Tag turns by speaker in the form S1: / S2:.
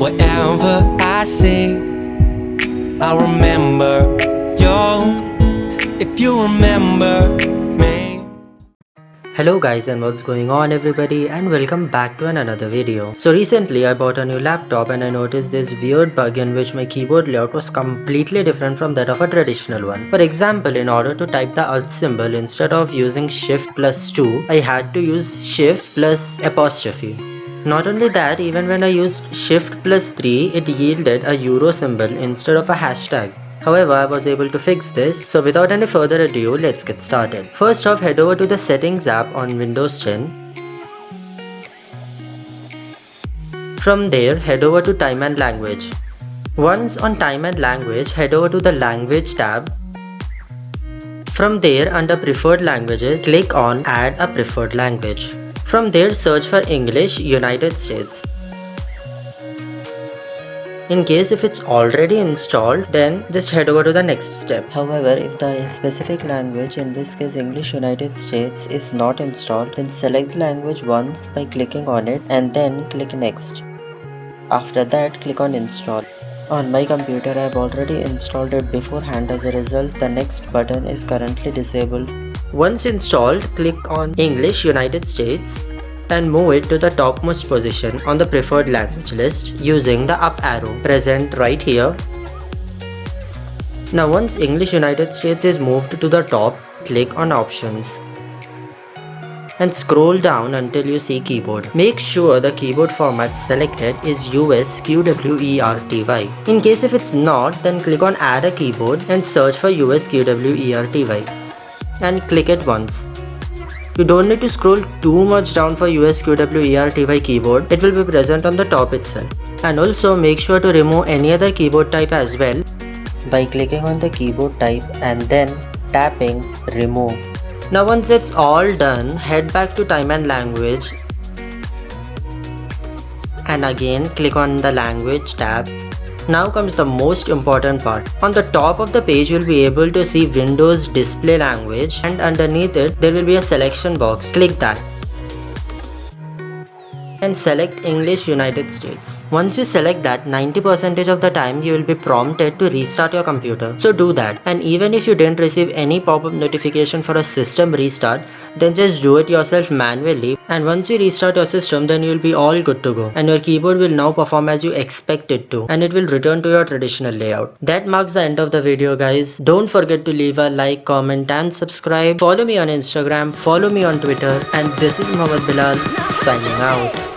S1: whatever I say, I remember you, if you remember me.
S2: Hello guys, and what's going on everybody, and welcome back to another video. So recently I bought a new laptop and I noticed this weird bug in which my keyboard layout was completely different from that of a traditional one. For example, in order to type the alt symbol, instead of using shift plus 2, I had to use shift plus apostrophe. Not only that, even when I used shift plus 3, it yielded a euro symbol instead of a hashtag. However, I was able to fix this, so without any further ado, let's get started. First off, head over to the settings app on Windows 10. From there, head over to time and language. Once on time and language, head over to the language tab. From there, under preferred languages, click on add a preferred language. From there, search for English, United States. In case if it's already installed, then just head over to the next step. However, if the specific language, in this case English United States, is not installed, then select the language once by clicking on it and then click next. After that, click on install. On my computer, I have already installed it beforehand. As a result, the next button is currently disabled. Once installed, click on English United States and move it to the topmost position on the preferred language list using the up arrow present right here. Now once English United States is moved to the top, click on options and scroll down until you see keyboard. Make sure the keyboard format selected is US QWERTY. In case if it's not, then click on add a keyboard and search for US QWERTY and click it once. You don't need to scroll too much down for US QWERTY keyboard, it will be present on the top itself. And also make sure to remove any other keyboard type as well by clicking on the keyboard type and then tapping remove. Now once it's all done, head back to time and language and again click on the language tab. Now comes the most important part. On the top of the page you will be able to see Windows display language and underneath it there will be a selection box. Click that and select English United States. Once you select that, 90% of the time you will be prompted to restart your computer. So do that, and even if you didn't receive any pop-up notification for a system restart, then just do it yourself manually, and once you restart your system, then you will be all good to go and your keyboard will now perform as you expect it to, and it will return to your traditional layout. That marks the end of the video guys. Don't forget to leave a like, comment and subscribe. Follow me on Instagram, follow me on Twitter, and this is Mohammed Bilal signing out.